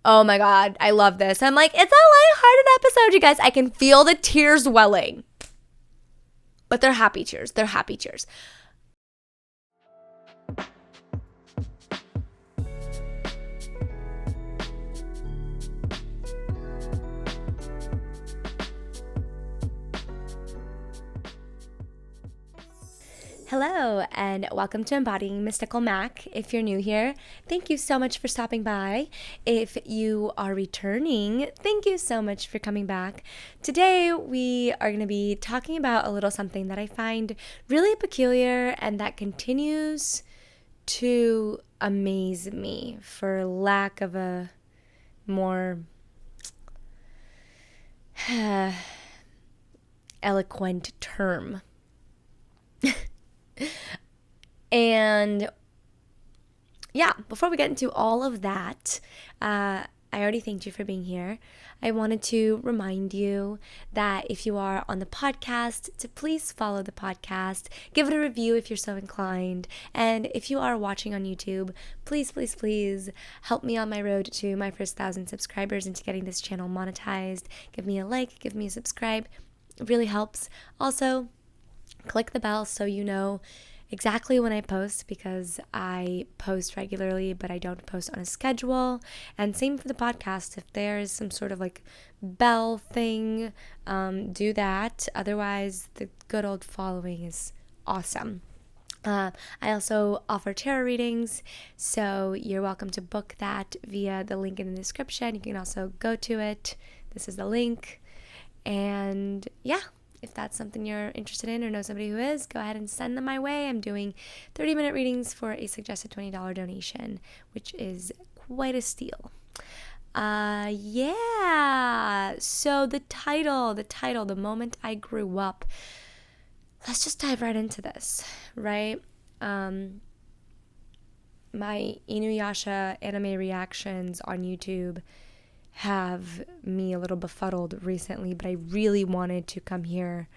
Oh my God, I love this. I'm like, it's a lighthearted episode, you guys. I can feel the tears welling. But they're happy tears. They're happy tears. Hello, and welcome to Embodying Mystical Mac. If you're new here, thank you so much for stopping by. If you are returning, thank you so much for coming back. Today, we are going to be talking about a little something that I find really peculiar and that continues to amaze me, for lack of a more eloquent term. And yeah, before we get into all of that, I already thanked you for being here. I wanted to remind you that if you are on the podcast, to please follow the podcast, give it a review if you're so inclined. And if you are watching on YouTube, please, please, please help me on my road to my first 1,000 subscribers and to getting this channel monetized. Give me a like, give me a subscribe. It really helps. Also, click the bell so you know exactly when I post, because I post regularly, but I don't post on a schedule. And same for the podcast. If there's some sort of like bell thing, do that. Otherwise, the good old following is awesome. I also offer tarot readings, so you're welcome to book that via the link in the description. You can also go to it. This is the link. And yeah, if that's something you're interested in or know somebody who is, go ahead and send them my way. I'm doing 30-minute readings for a suggested $20 donation, which is quite a steal. Yeah. So the title, The Moment I Grew Up. Let's just dive right into this, right? My Inuyasha anime reactions on YouTube have me a little befuddled recently, but I really wanted to come here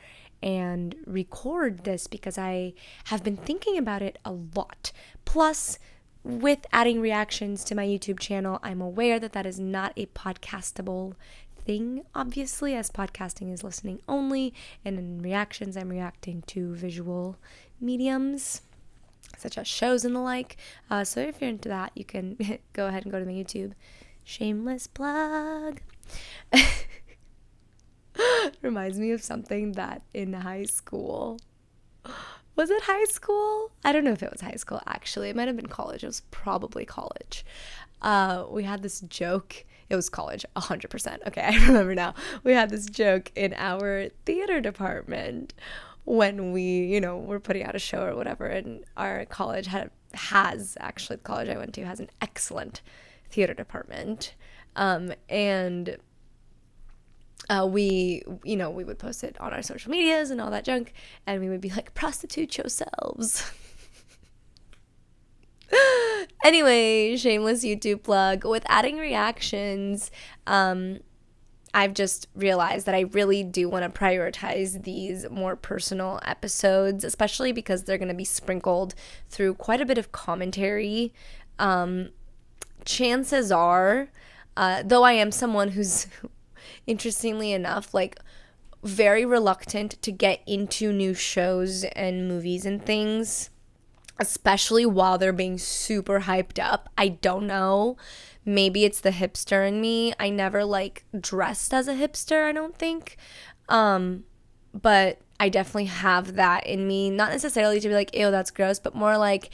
and record this because I have been thinking about it a lot. Plus, with adding reactions to my YouTube channel, I'm aware that that is not a podcastable thing, obviously, as podcasting is listening only, and in reactions, I'm reacting to visual mediums, such as shows and the like. So if you're into that, you can go ahead and go to my YouTube. Shameless plug. Reminds me of something that in high school. Was it high school? I don't know if it was high school, actually. It might have been college. It was probably college. We had this joke. It was college, 100%. Okay, I remember now. We had this joke in our theater department when we, were putting out a show or whatever. And our college the college I went to has an excellent theater department, and we would post it on our social medias and all that junk, and we would be like, prostitute yourselves. Anyway, shameless YouTube plug. With adding reactions, I've just realized that I really do want to prioritize these more personal episodes, especially because they're going to be sprinkled through quite a bit of commentary. Chances are, though I am someone who's, interestingly enough, like very reluctant to get into new shows and movies and things, especially while they're being super hyped up. I don't know. Maybe it's the hipster in me. I never dressed as a hipster, I don't think. But I definitely have that in me. Not necessarily to be like, ew, that's gross, but more like,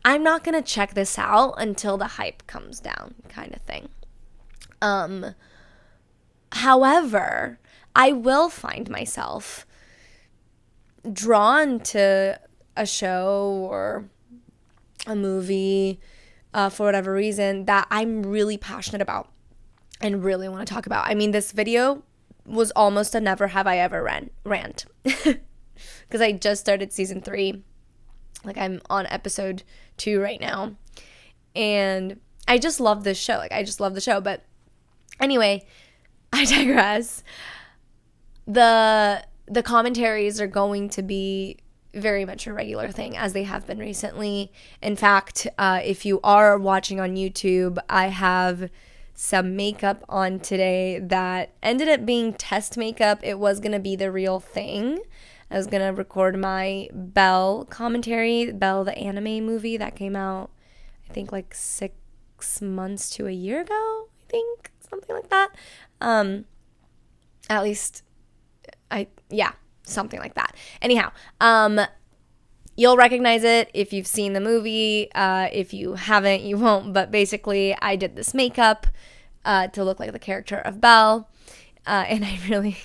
I'm not going to check this out until the hype comes down, kind of thing. However, I will find myself drawn to a show or a movie for whatever reason that I'm really passionate about and really want to talk about. I mean, this video was almost a never have I ever rant because I just started season 3. I'm on episode 2 right now, and I just love this show. I just love the show. But anyway, I digress. The commentaries are going to be very much a regular thing, as they have been recently. In fact, if you are watching on YouTube, I have some makeup on today that ended up being test makeup. It was going to be the real thing. I was going to record my Belle commentary, Belle the anime movie that came out, I think like 6 months to a year ago, I think, something like that. At least, something like that. Anyhow, you'll recognize it if you've seen the movie. If you haven't, you won't. But basically, I did this makeup to look like the character of Belle. And I really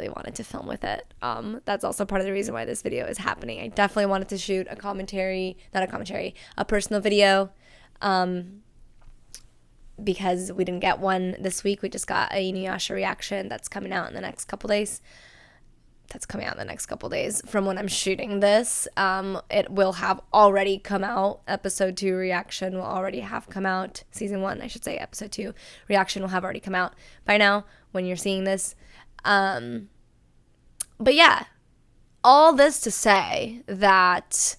wanted to film with it. That's also part of the reason why this video is happening. I definitely wanted to shoot a personal video. Because we didn't get one this week. We just got a Inuyasha reaction that's coming out in the next couple days. From when I'm shooting this. It will have already come out. Episode 2 reaction will already have come out. Season 1, I should say, episode 2 reaction will have already come out by now when you're seeing this. But yeah, all this to say that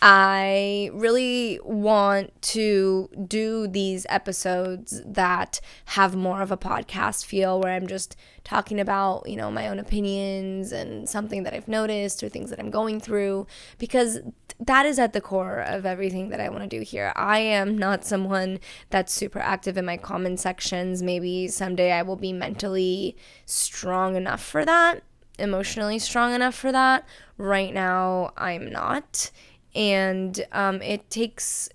I really want to do these episodes that have more of a podcast feel, where I'm just talking about, my own opinions and something that I've noticed or things that I'm going through, because that is at the core of everything that I want to do here. I am not someone that's super active in my comment sections. Maybe someday I will be mentally strong enough for that, emotionally strong enough for that. Right now, I'm not. And it takes,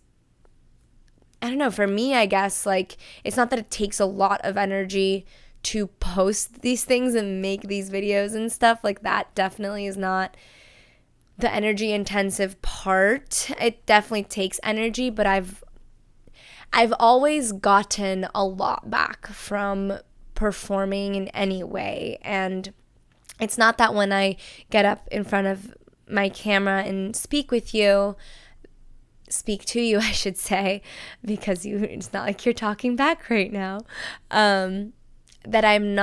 I don't know, for me, I guess, like, it's not that it takes a lot of energy to post these things and make these videos and stuff. Like, that definitely is not the energy intensive part. It definitely takes energy, but I've always gotten a lot back from performing in any way. And it's not that when I get up in front of my camera and speak to you, I should say, because it's not like you're talking back right now, that I'm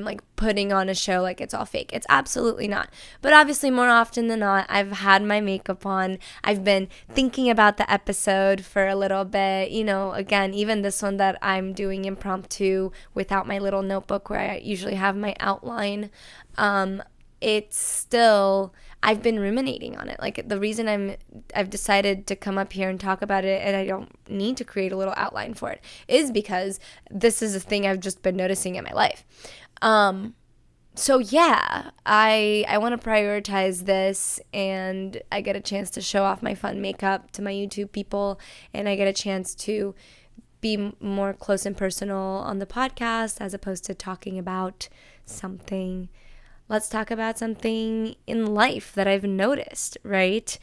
like putting on a show like it's all fake. It's absolutely not. But obviously, more often than not, I've had my makeup on. I've been thinking about the episode for a little bit. Again, even this one that I'm doing impromptu without my little notebook where I usually have my outline, it's still, I've been ruminating on it. Like, the reason I've decided to come up here and talk about it, and I don't need to create a little outline for it, is because this is a thing I've just been noticing in my life. So yeah, I want to prioritize this, and I get a chance to show off my fun makeup to my YouTube people, and I get a chance to be more close and personal on the podcast as opposed to talking about something. Let's talk about something in life that I've noticed, right?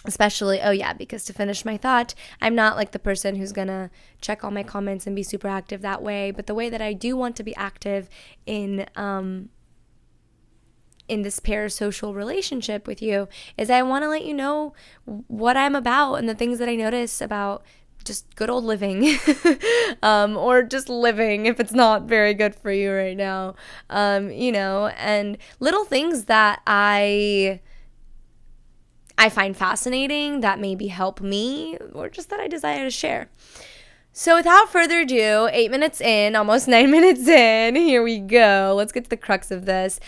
Especially, because to finish my thought, I'm not like the person who's gonna check all my comments and be super active that way, but the way that I do want to be active in this parasocial relationship with you is I want to let you know what I'm about and the things that I notice about just good old living, or just living if it's not very good for you right now, and little things that I find fascinating that maybe help me, or just that I desire to share. So without further ado, 8 minutes in, almost 9 minutes in, here we go. Let's get to the crux of this.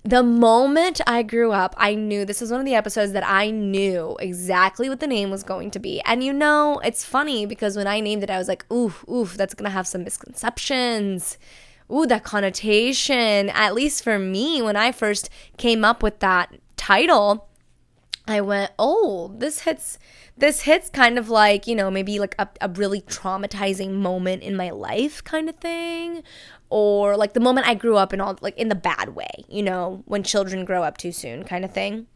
The moment I grew up, I knew this was one of the episodes that I knew exactly what the name was going to be. And it's funny because when I named it, I was like, oof, that's going to have some misconceptions. Ooh, that connotation. At least for me, when I first came up with that title, I went, oh, this hits kind of like, maybe like a really traumatizing moment in my life kind of thing. Or like the moment I grew up and all, like in the bad way, when children grow up too soon kind of thing,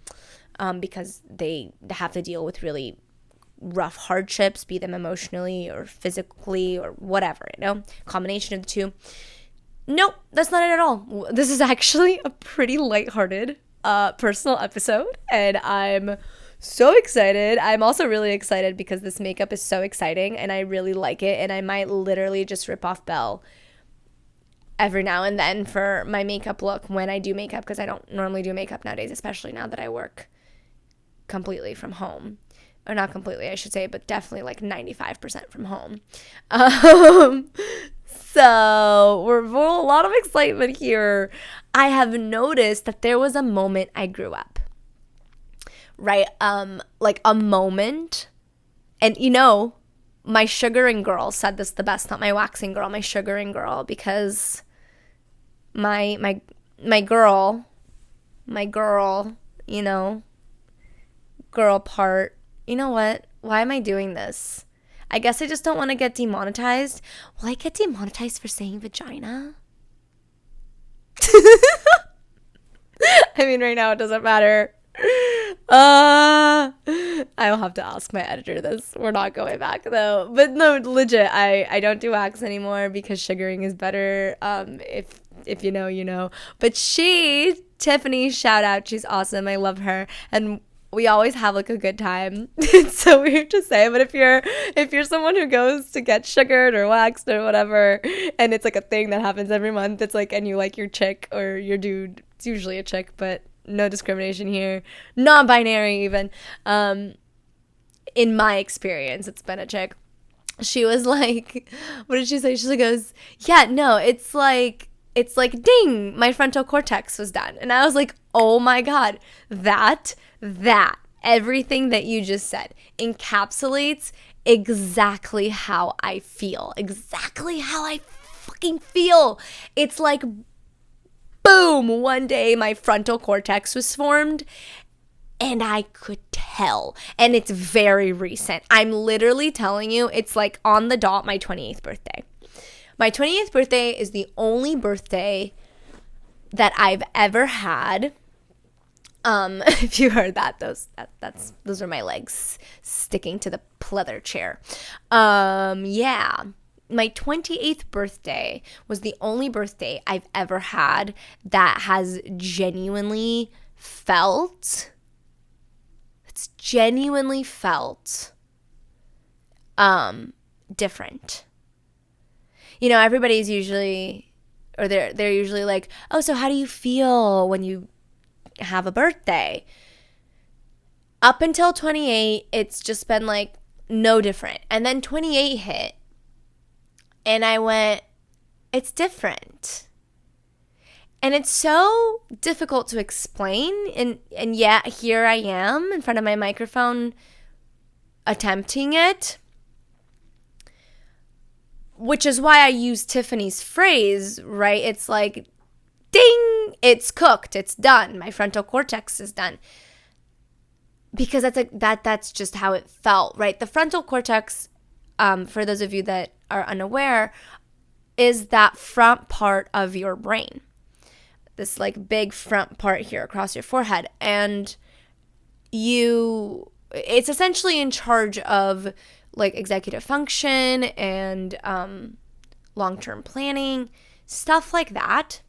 because they have to deal with really rough hardships, be them emotionally or physically or whatever, combination of the two. Nope, that's not it at all. This is actually a pretty lighthearted, personal episode, and I'm so excited. I'm also really excited because this makeup is so exciting and I really like it, and I might literally just rip off Belle every now and then for my makeup look when I do makeup, because I don't normally do makeup nowadays, especially now that I work completely from home. or not completely, I should say, but definitely like 95% from home. Um, so we're a lot of excitement here. I have noticed that there was a moment I grew up, right? Like a moment, and my sugaring girl said this the best, not my waxing girl, my sugaring girl, because my girl, girl part. You know what? Why am I doing this? I guess I just don't want to get demonetized. Will I get demonetized for saying vagina? I mean, right now it doesn't matter. I'll have to ask my editor this. We're not going back though. But no, legit, I don't do wax anymore because sugaring is better. If you know, you know. But Tiffany, shout out, she's awesome. I love her. And we always have like a good time. It's so weird to say, but if you're someone who goes to get sugared or waxed or whatever, and it's like a thing that happens every month, it's like, and you like your chick or your dude, it's usually a chick, but no discrimination here, non-binary even. In my experience, it's been a chick. She was like, what did she say? She goes, yeah, no, it's like ding, my frontal cortex was done. And I was like, oh my God, that everything that you just said encapsulates exactly how I feel. Exactly how I fucking feel. It's like, boom, one day my frontal cortex was formed and I could tell. And it's very recent. I'm literally telling you, it's like on the dot my 28th birthday. My 28th birthday is the only birthday that I've ever had. If you heard that, those are my legs sticking to the pleather chair. Yeah. My 28th birthday was the only birthday I've ever had that has genuinely felt different. Everybody's usually, or they're usually like, oh, so how do you feel when you have a birthday? Up until 28, it's just been like no different. And then 28 hit and I went, it's different. And it's so difficult to explain. And yet here I am in front of my microphone attempting it. Which is why I use Tiffany's phrase, right? It's like, ding, it's cooked, it's done. My frontal cortex is done. Because that's just how it felt, right? The frontal cortex, for those of you that are unaware, is that front part of your brain. This like big front part here across your forehead. And it's essentially in charge of like executive function and long-term planning, stuff like that.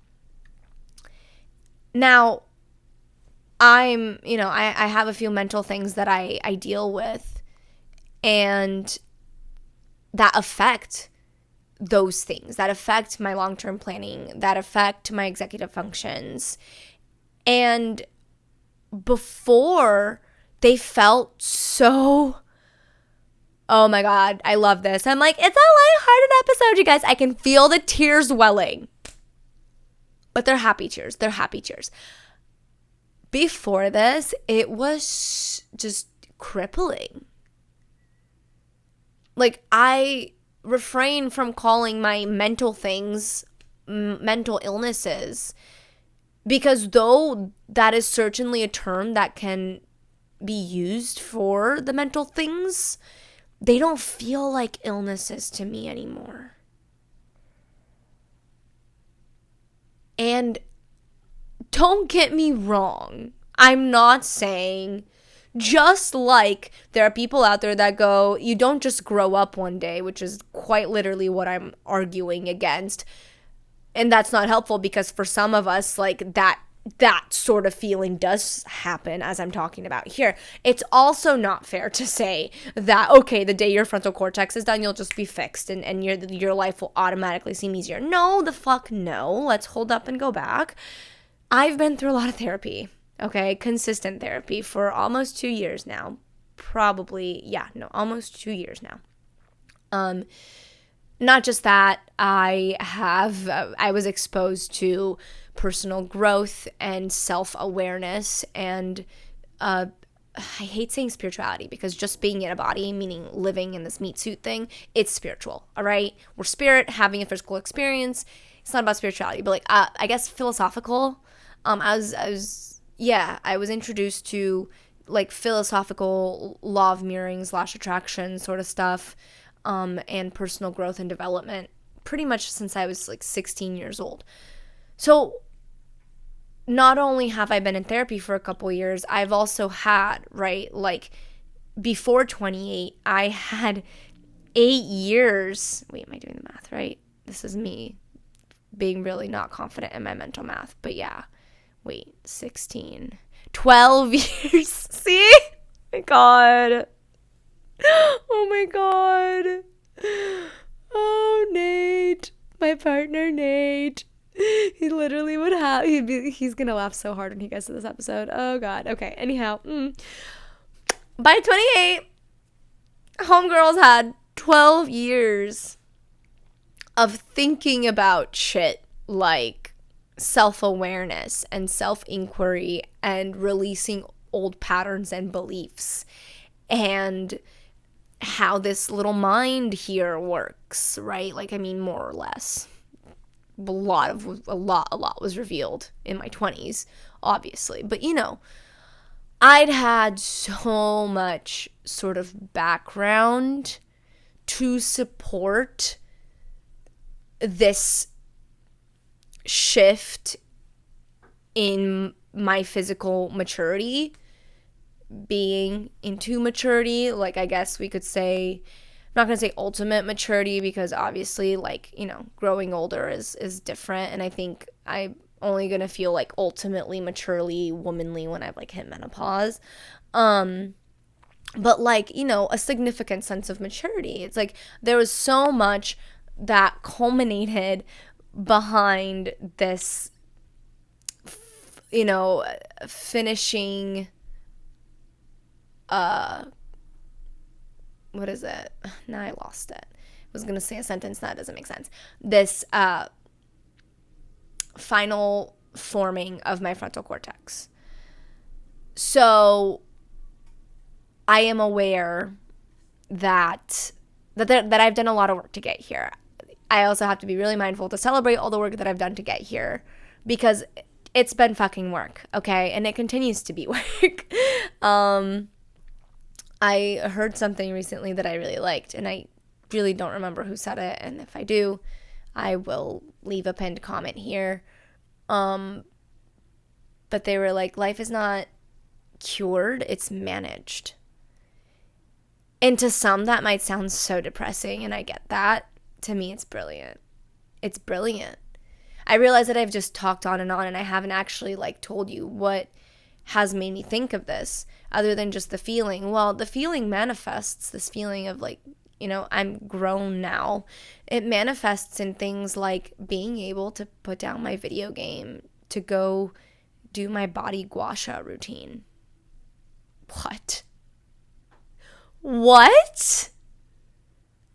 Now, I have a few mental things that I deal with and that affect those things, that affect my long-term planning, that affect my executive functions. And before, they felt so, oh my God, I love this. I'm like, it's a lighthearted episode, you guys. I can feel the tears welling. But they're happy tears. They're happy tears. Before this, it was just crippling. Like, I refrain from calling my mental things mental illnesses, because though that is certainly a term that can be used for the mental things, they don't feel like illnesses to me anymore. And don't get me wrong, I'm not saying, just like there are people out there that go, you don't just grow up one day, which is quite literally what I'm arguing against. And that's not helpful, because for some of us, like that sort of feeling does happen, as I'm talking about here. It's also not fair to say that, okay, the day your frontal cortex is done, you'll just be fixed and your life will automatically seem easier. No, the fuck no. Let's hold up and go back. I've been through a lot of therapy, okay? Consistent therapy for almost 2 years now. almost 2 years now. Not just that, I was exposed to personal growth and self-awareness and I hate saying spirituality because just being in a body, meaning living in this meat suit thing, it's spiritual, all right? We're spirit having a physical experience. It's not about spirituality, but like I guess philosophical. I was introduced to like philosophical law of mirroring / attraction sort of stuff, and personal growth and development pretty much since I was like 16 years old. So not only have I been in therapy for a couple years, I've also had, right, like before 28, I had 8 years. Wait, am I doing the math right? This is me being really not confident in my mental math. But yeah, 12 years. See? Oh my God. Oh my God. Oh, Nate. My partner, Nate. He literally would he's gonna laugh so hard when he gets to this episode. Oh God. Okay. Anyhow, by 28, homegirls had 12 years of thinking about shit like self-awareness and self-inquiry and releasing old patterns and beliefs and how this little mind here works, right? Like, I mean, more or less. A lot was revealed in my 20s, obviously. But, I'd had so much sort of background to support this shift in my physical maturity, being into maturity. Like, I guess we could say, I'm not going to say ultimate maturity because obviously, like, growing older is different. And I think I'm only going to feel like ultimately maturely womanly when I've like hit menopause. But like, a significant sense of maturity. It's like there was so much that culminated behind this, finishing, what is it? Now I lost it. I was going to say a sentence that doesn't make sense. This final forming of my frontal cortex. So I am aware that I've done a lot of work to get here. I also have to be really mindful to celebrate all the work that I've done to get here because it's been fucking work, okay? And it continues to be work. I heard something recently that I really liked, and I really don't remember who said it, and if I do, I will leave a pinned comment here. But they were like, life is not cured, it's managed. And to some, that might sound so depressing, and I get that. To me, it's brilliant. It's brilliant. I realize that I've just talked on, and I haven't actually, like, told you what has made me think of this, other than just the feeling. Well, the feeling manifests, this feeling of, like, I'm grown now. It manifests in things like being able to put down my video game to go do my body gua sha routine. What? What?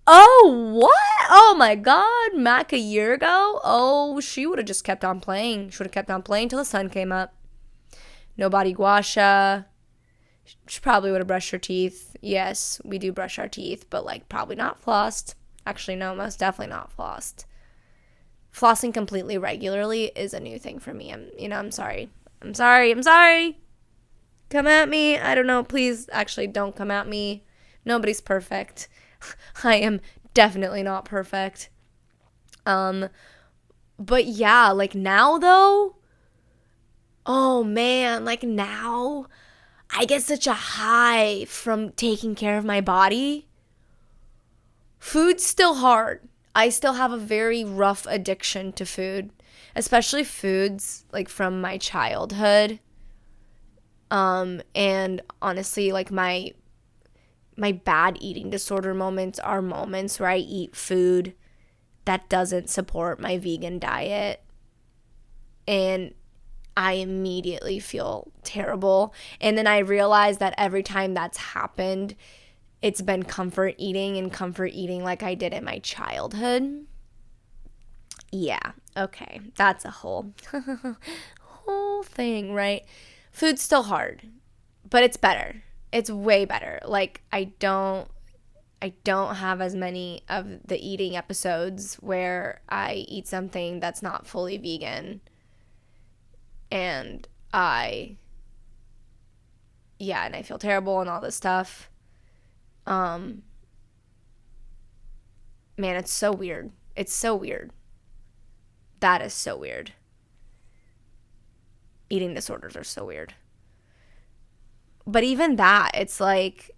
Oh, what? Oh my God, Mac a year ago? Oh, she would have just kept on playing. She would have kept on playing till the sun came up. No body gua sha. She probably would have brushed her teeth. Yes, we do brush our teeth, but like probably not flossed. Actually, no, most definitely not flossed. Flossing completely regularly is a new thing for me. I'm sorry. I'm sorry. Come at me. I don't know. Please, actually, don't come at me. Nobody's perfect. I am definitely not perfect. But yeah, like now though, oh man, like now I get such a high from taking care of my body. Food's still hard. I still have a very rough addiction to food, especially foods like from my childhood. And honestly, like my bad eating disorder moments are moments where I eat food that doesn't support my vegan diet. And I immediately feel terrible. And then I realize that every time that's happened, it's been comfort eating like I did in my childhood. Yeah, okay. That's a whole thing, right? Food's still hard, but it's better. It's way better. Like I don't have as many of the eating episodes where I eat something that's not fully vegan and and I feel terrible and all this stuff. Man, it's so weird. It's so weird. That is so weird. Eating disorders are so weird. But even that, it's like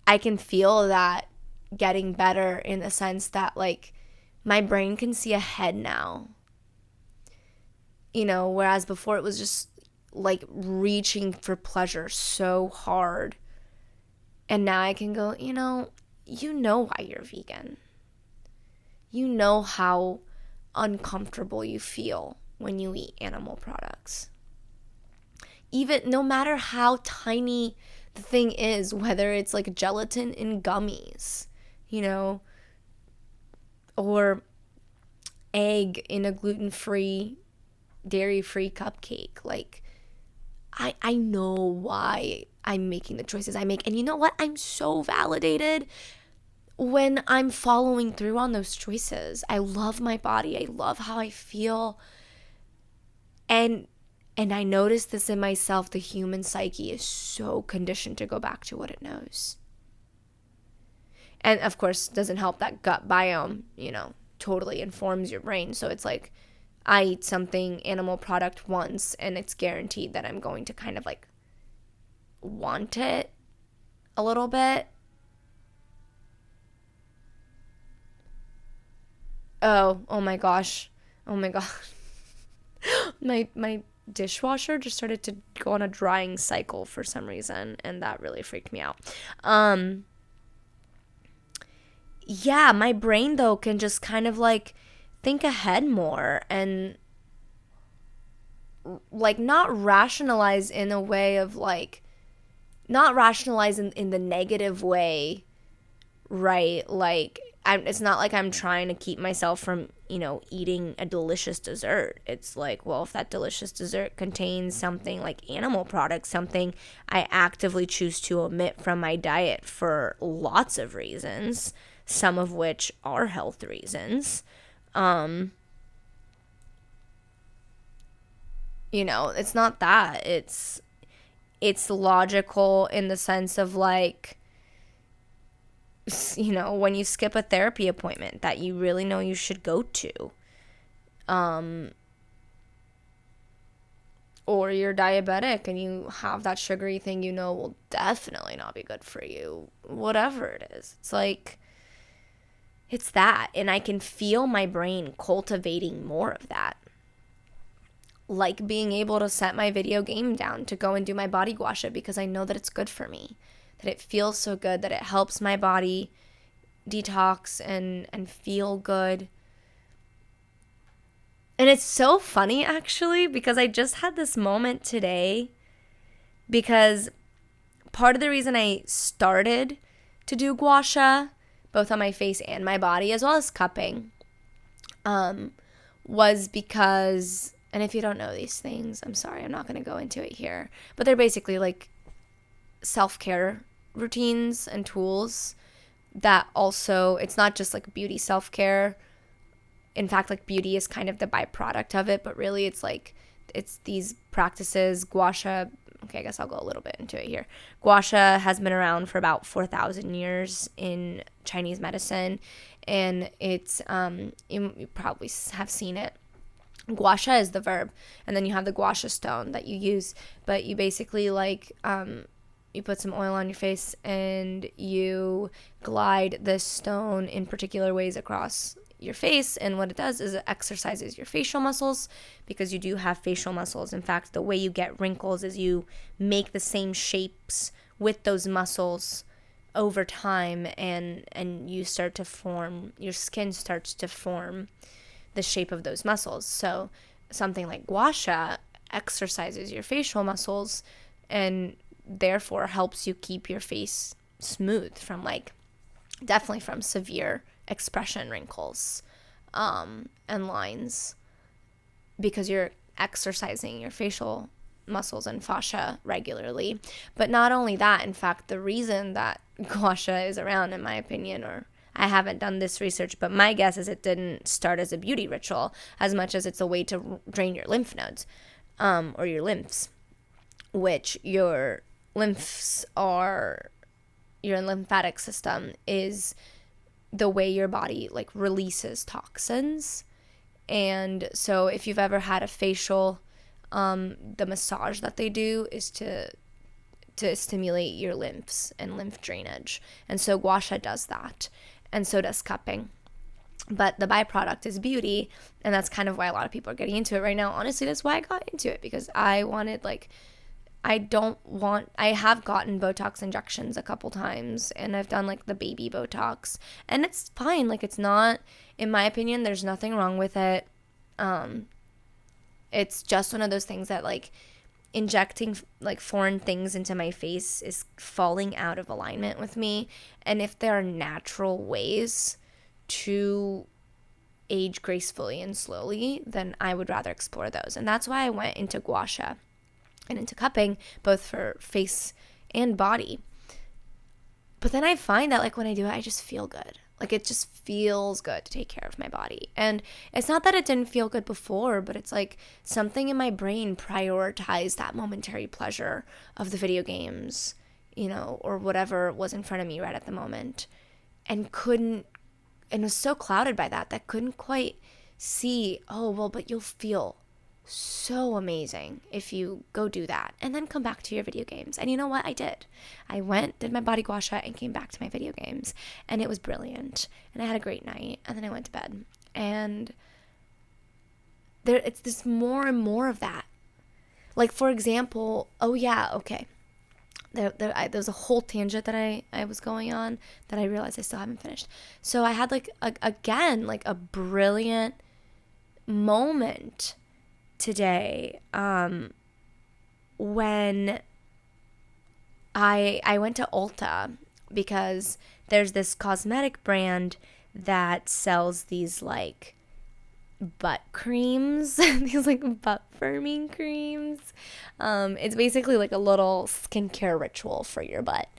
I can feel that getting better in the sense that like my brain can see ahead now. Whereas before it was just like reaching for pleasure so hard. And now I can go, you know why you're vegan. You know how uncomfortable you feel when you eat animal products. Even no matter how tiny the thing is, whether it's like gelatin in gummies, or egg in a gluten-free, dairy-free cupcake. Like, I know why I'm making the choices I make. And you know what? I'm so validated when I'm following through on those choices. I love my body. I love how I feel. And I notice this in myself. The human psyche is so conditioned to go back to what it knows. And of course, doesn't help that gut biome, totally informs your brain. So it's like I eat something animal product once and it's guaranteed that I'm going to kind of like want it a little bit. Oh my gosh. Oh my god. My dishwasher just started to go on a drying cycle for some reason, and that really freaked me out. Yeah, my brain though can just kind of like think ahead more and like not rationalize in a way of like, not rationalize in the negative way, right? Like it's not like I'm trying to keep myself from, eating a delicious dessert. It's like, well, if that delicious dessert contains something like animal products, something I actively choose to omit from my diet for lots of reasons, some of which are health reasons. It's not that. It's logical in the sense of like, when you skip a therapy appointment that you really know you should go to, or you're diabetic and you have that sugary thing will definitely not be good for you, whatever it is. It's like, it's that, and I can feel my brain cultivating more of that. Like being able to set my video game down to go and do my body gua sha because I know that it's good for me, that it feels so good, that it helps my body detox and feel good. And it's so funny actually, because I just had this moment today, because part of the reason I started to do gua sha, both on my face and my body, as well as cupping, was because, and if you don't know these things, I'm sorry, I'm not going to go into it here, but they're basically like self-care routines and tools that also, it's not just like beauty self-care. In fact, like beauty is kind of the byproduct of it, but really it's like, it's these practices. Gua sha, okay, I guess I'll go a little bit into it here. Gua sha has been around for about 4,000 years in Chinese medicine, and it's, you probably have seen it. Gua sha is the verb, and then you have the gua sha stone that you use, but you basically like, you put some oil on your face and you glide this stone in particular ways across your face, and what it does is it exercises your facial muscles, because you do have facial muscles. In fact, the way you get wrinkles is you make the same shapes with those muscles over time, and you start to form, your skin starts to form the shape of those muscles. So something like gua sha exercises your facial muscles and therefore helps you keep your face smooth from like, definitely from severe expression wrinkles and lines, because you're exercising your facial muscles and fascia regularly. But not only that, in fact, the reason that gua sha is around, in my opinion, or I haven't done this research, but my guess is it didn't start as a beauty ritual as much as it's a way to drain your lymph nodes, or your lymphs, which your lymphs are, your lymphatic system is the way your body like releases toxins. And so if you've ever had a facial, the massage that they do is to stimulate your lymphs and lymph drainage. And so gua sha does that, and so does cupping. But the byproduct is beauty, and that's kind of why a lot of people are getting into it right now. Honestly, that's why I got into it, because I wanted, like, I have gotten Botox injections a couple times, and I've done like the baby Botox, and it's fine. Like, it's not, in my opinion, there's nothing wrong with it. It's just one of those things that, like, injecting like foreign things into my face is falling out of alignment with me. And if there are natural ways to age gracefully and slowly, then I would rather explore those. And that's why I went into gua sha and into cupping, both for face and body. But then I find that, like, when I do it, I just feel good. Like, it just feels good to take care of my body. And it's not that it didn't feel good before, but it's like something in my brain prioritized that momentary pleasure of the video games, you know, or whatever was in front of me right at the moment, and was so clouded by that couldn't quite see, oh, well, but you'll feel so amazing if you go do that and then come back to your video games. And you know what? I did. I went, did my body gua sha, and came back to my video games, and it was brilliant, and I had a great night, and then I went to bed. And it's this more and more of that. Like, for example, there was a whole tangent that I was going on that I realized I still haven't finished. So I had, like, a brilliant moment today, when I went to Ulta, because there's this cosmetic brand that sells these, like, butt creams, these, like, butt firming creams. It's basically like a little skincare ritual for your butt.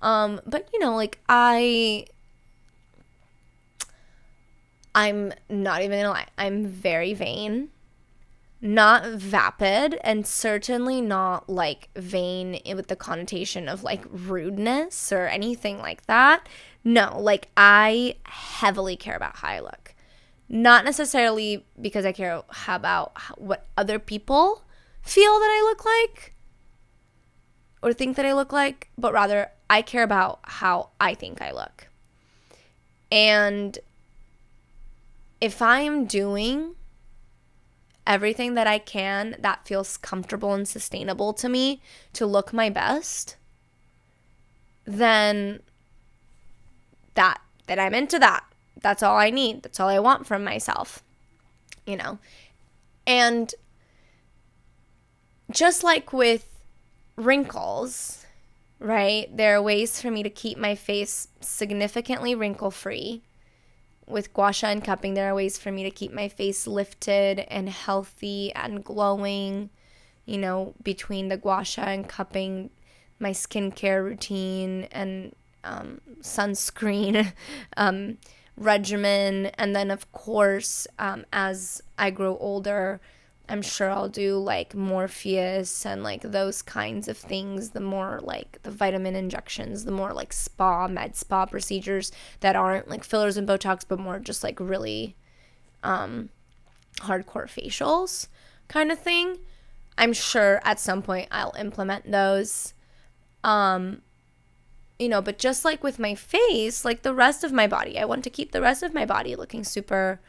But, you know, like, I'm not even gonna lie, I'm very vain. Not vapid, and certainly not, like, vain with the connotation of, like, rudeness or anything like that. No, like, I heavily care about how I look. Not necessarily because I care about what other people feel that I look like or think that I look like, but rather I care about how I think I look. And if I'm doing everything that I can that feels comfortable and sustainable to me to look my best, then I'm into that. That's all I need. That's all I want from myself, you know. And just like with wrinkles, right? There are ways for me to keep my face significantly wrinkle-free. With gua sha and cupping, there are ways for me to keep my face lifted and healthy and glowing. You know, between the gua sha and cupping, my skincare routine and sunscreen regimen. And then, of course, as I grow older, I'm sure I'll do, like, Morpheus and, like, those kinds of things, the more, like, the vitamin injections, the more, like, med spa procedures that aren't, like, fillers and Botox, but more just, like, really hardcore facials kind of thing. I'm sure at some point I'll implement those. You know, but just like with my face, like the rest of my body, I want to keep the rest of my body looking super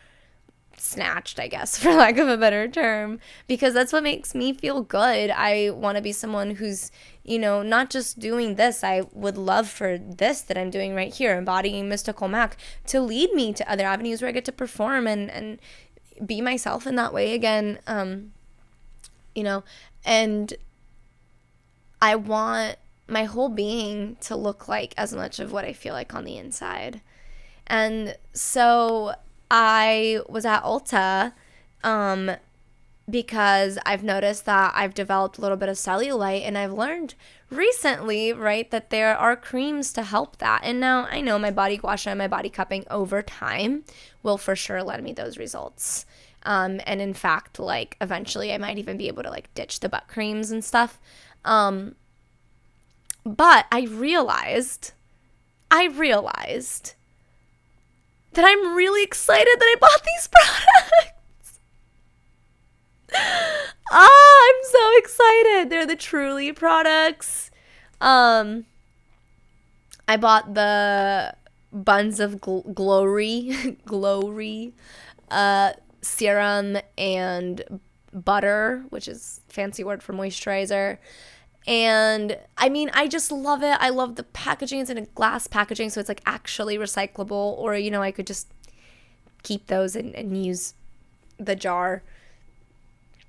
snatched, I guess, for lack of a better term, because that's what makes me feel good. I want to be someone who's, you know, not just doing this. I would love for this that I'm doing right here, Embodying Mystical Mac, to lead me to other avenues where I get to perform and be myself in that way again. you know, and I want my whole being to look like as much of what I feel like on the inside. And so I was at Ulta because I've noticed that I've developed a little bit of cellulite, and I've learned recently, right, that there are creams to help that. And now I know my body gua sha and my body cupping over time will for sure lend me those results. And in fact, like eventually I might even be able to like ditch the butt creams and stuff. But I realized that I'm really excited that I bought these products. I'm so excited. They're the Truly products. I bought the Buns of Glory serum and butter, which is fancy word for moisturizer. And I mean, I just love it. I love the packaging. It's in a glass packaging, so it's like actually recyclable. Or, you know, I could just keep those and use the jar.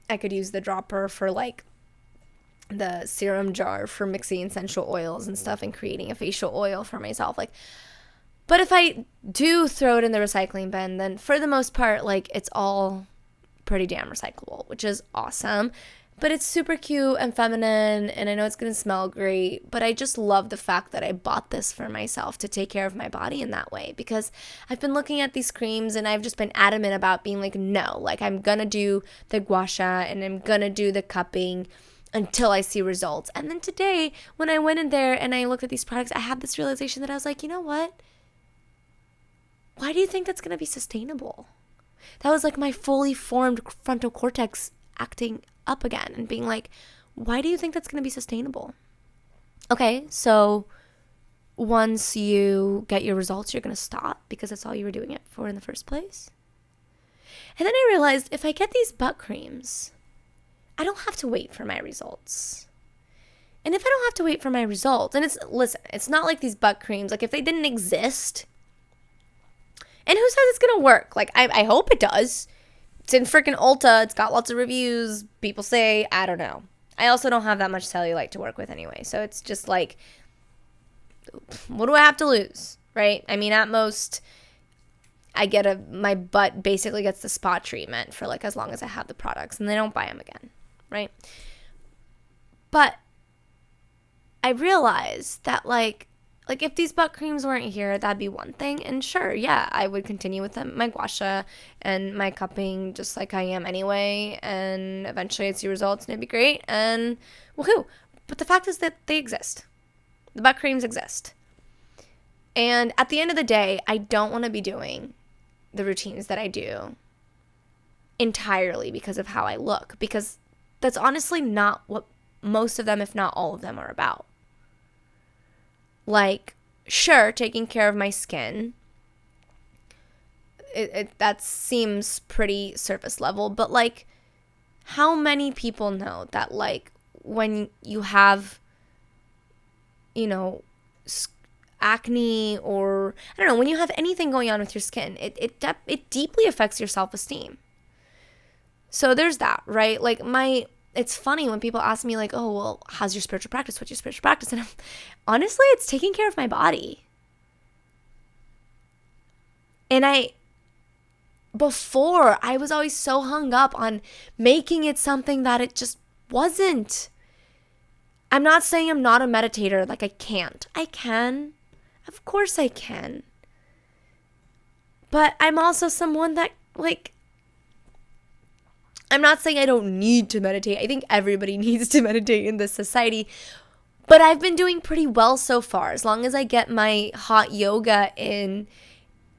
I could use the dropper for like the serum jar for mixing essential oils and stuff and creating a facial oil for myself. Like, but if I do throw it in the recycling bin, then for the most part, like it's all pretty damn recyclable, which is awesome. But it's super cute and feminine, and I know it's going to smell great, but I just love the fact that I bought this for myself to take care of my body in that way, because I've been looking at these creams and I've just been adamant about being like, no, like I'm going to do the gua sha and I'm going to do the cupping until I see results. And then today, when I went in there and I looked at these products, I had this realization that I was like, you know what? Why do you think that's going to be sustainable? That was like my fully formed frontal cortex acting up again and being like, why do you think that's going to be sustainable? Okay, so once you get your results, you're going to stop because that's all you were doing it for in the first place. And then I realized if I get these butt creams, I don't have to wait for my results. And if I don't have to wait for my results, and it's not like these butt creams, like if they didn't exist, and who says it's going to work? Like, I hope it does. It's in freaking Ulta. It's got lots of reviews. People say, I don't know. I also don't have that much cellulite to work with anyway. So it's just like, what do I have to lose, right? I mean, at most, my butt basically gets the spot treatment for like as long as I have the products, and they don't buy them again, right? But I realized that like if these butt creams weren't here, that'd be one thing. And sure, yeah, I would continue with my gua sha and my cupping just like I am anyway. And eventually I'd see results and it'd be great. And woohoo. But the fact is that they exist. The butt creams exist. And at the end of the day, I don't want to be doing the routines that I do entirely because of how I look. Because that's honestly not what most of them, if not all of them, are about. Like, sure, taking care of my skin, that seems pretty surface level, but like, how many people know that like when you have, you know, acne or I don't know, when you have anything going on with your skin, it deeply affects your self-esteem. So there's that, right? Like it's funny when people ask me like, oh, well, how's your spiritual practice? What's your spiritual practice? And honestly, it's taking care of my body. And before, I was always so hung up on making it something that it just wasn't. I'm not saying I'm not a meditator, like I can't. I can. Of course I can. But I'm also someone that like, I'm not saying I don't need to meditate. I think everybody needs to meditate in this society. But I've been doing pretty well so far. As long as I get my hot yoga in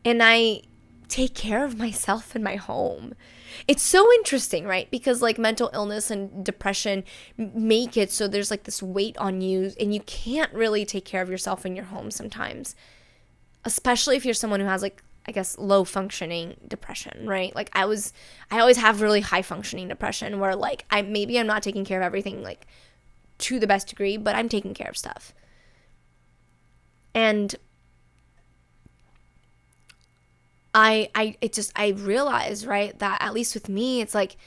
and I take care of myself in my home. It's so interesting, right? Because like mental illness and depression make it so there's like this weight on you and you can't really take care of yourself in your home sometimes. Especially if you're someone who has like, I guess, low functioning depression, right? Like I always have really high functioning depression where like I'm not taking care of everything like to the best degree, but I'm taking care of stuff. And I realize, right, that at least with me, it's like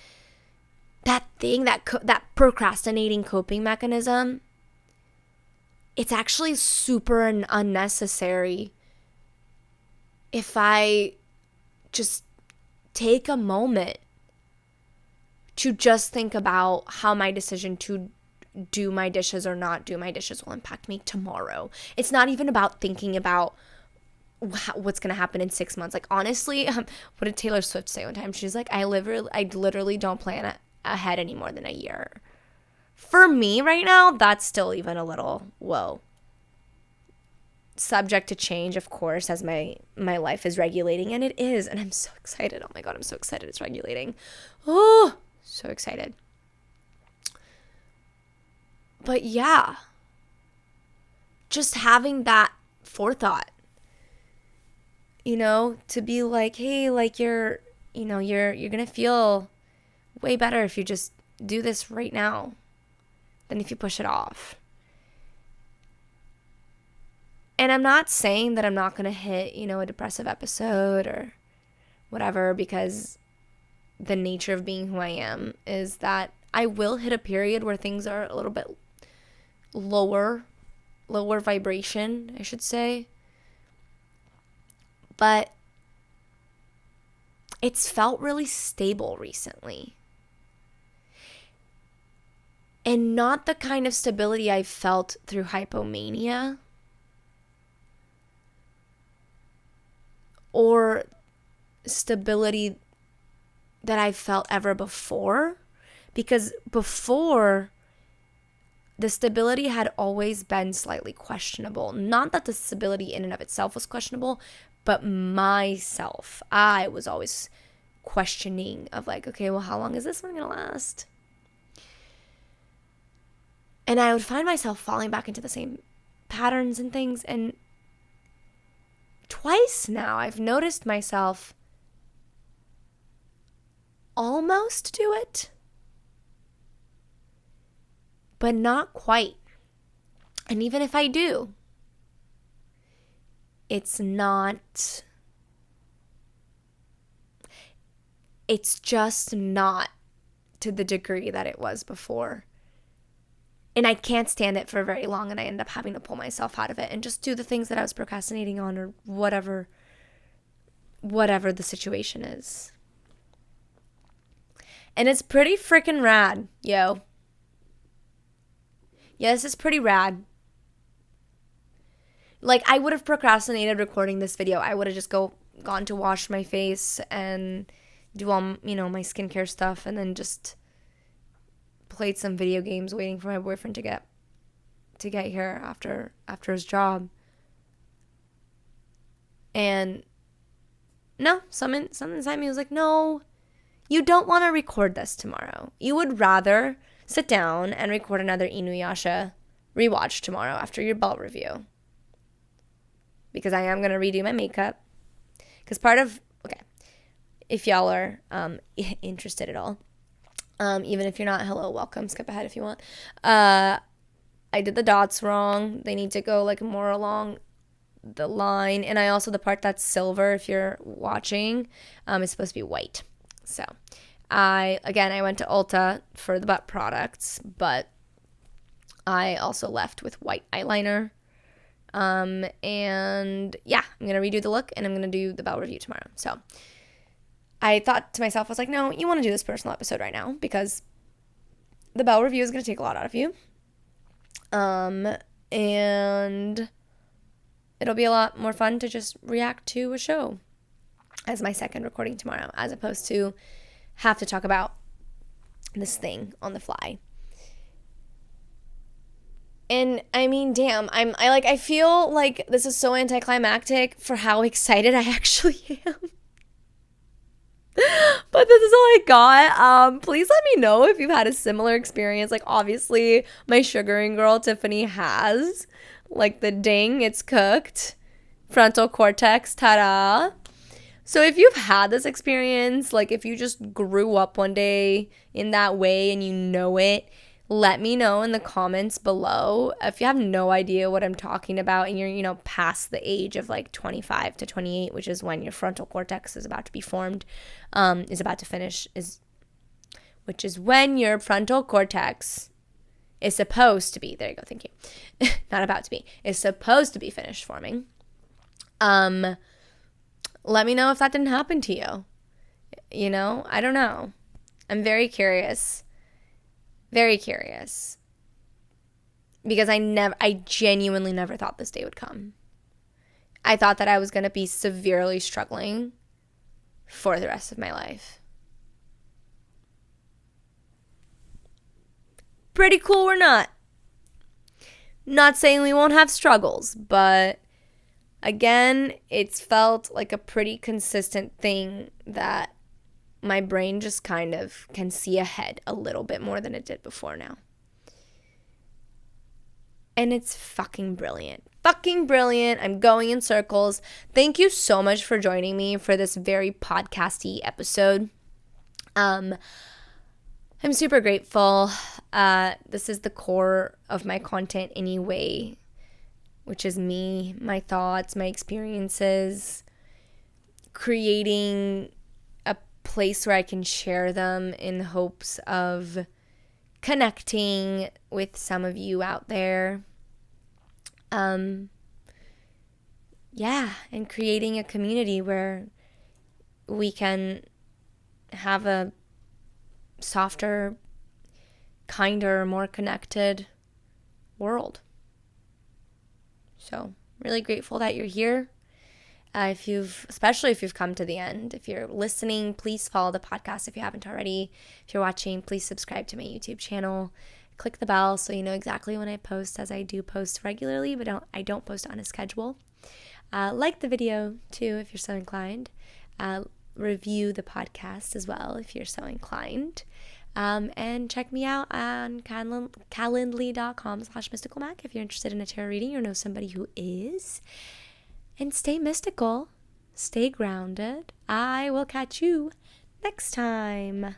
that thing, that procrastinating coping mechanism, it's actually super unnecessary if I just take a moment to just think about how my decision to do my dishes or not do my dishes will impact me tomorrow. It's not even about thinking about what's going to happen in 6 months. Like, honestly, what did Taylor Swift say one time? She's like, I literally don't plan ahead any more than a year. For me right now, that's still even a little, whoa. Subject to change, of course, as my life is regulating, and it is, and I'm so excited. Oh my God, I'm so excited it's regulating. Oh, so excited. But yeah, just having that forethought, to be like, hey, like you're gonna feel way better if you just do this right now than if you push it off. And I'm not saying that I'm not going to hit, a depressive episode or whatever, because the nature of being who I am is that I will hit a period where things are a little bit lower vibration, I should say. But it's felt really stable recently. And not the kind of stability I felt through hypomania or stability that I felt ever before. Because before, the stability had always been slightly questionable. Not that the stability in and of itself was questionable, but myself. I was always questioning of like, okay, well, how long is this one going to last? And I would find myself falling back into the same patterns and things. And twice now, I've noticed myself almost do it, but not quite. And even if I do, it's just not to the degree that it was before. And I can't stand it for very long, and I end up having to pull myself out of it and just do the things that I was procrastinating on, or whatever the situation is. And it's pretty freaking rad, yo. Yeah, this is pretty rad. Like, I would have procrastinated recording this video. I would have just gone to wash my face and do all, my skincare stuff, and then just played some video games waiting for my boyfriend to get here after his job. And no, something inside me was like, no, you don't want to record this tomorrow. You would rather sit down and record another Inuyasha rewatch tomorrow after your belt review. Because I am going to redo my makeup. Because if y'all are interested at all, even if you're not, hello, welcome, skip ahead if you want. I did the dots wrong. They need to go like more along the line. And I also, the part that's silver, if you're watching, is supposed to be white. So I went to Ulta for the butt products, but I also left with white eyeliner. And yeah, I'm going to redo the look, and I'm going to do the bell review tomorrow. So I thought to myself, I was like, no, you want to do this personal episode right now, because the bell review is going to take a lot out of you. And it'll be a lot more fun to just react to a show as my second recording tomorrow, as opposed to have to talk about this thing on the fly. And I mean, damn, I feel like this is so anticlimactic for how excited I actually am. But this is all I got. Please let me know if you've had a similar experience. Like, obviously, my sugaring girl, Tiffany, has. Like, the ding, it's cooked. Frontal cortex, ta-da. So if you've had this experience, like if you just grew up one day in that way and you know it, let me know in the comments below. If you have no idea what I'm talking about and you're, past the age of like 25 to 28, which is when your frontal cortex is about to be formed, is about to finish, is which is when your frontal cortex is supposed to be, there you go, thank you, not about to be, is supposed to be finished forming. Let me know if that didn't happen to you. You know, I don't know. I'm very curious. Very curious. Because I genuinely never thought this day would come. I thought that I was going to be severely struggling for the rest of my life. Pretty cool or not? Not saying we won't have struggles, but again, it's felt like a pretty consistent thing that my brain just kind of can see ahead a little bit more than it did before now. And it's fucking brilliant. Fucking brilliant. I'm going in circles. Thank you so much for joining me for this very podcasty episode. I'm super grateful. This is the core of my content anyway, which is me, my thoughts, my experiences, creating a place where I can share them in hopes of connecting with some of you out there. And creating a community where we can have a softer, kinder, more connected world. So, really grateful that you're here. Especially if you've come to the end. If you're listening, please follow the podcast if you haven't already. If you're watching, please subscribe to my YouTube channel. Click the bell so you know exactly when I post, as I do post regularly, but I don't post on a schedule. Like the video too if you're so inclined. Review the podcast as well if you're so inclined. And check me out on calendly.com/mysticalmac if you're interested in a tarot reading or know somebody who is. And stay mystical, stay grounded. I will catch you next time.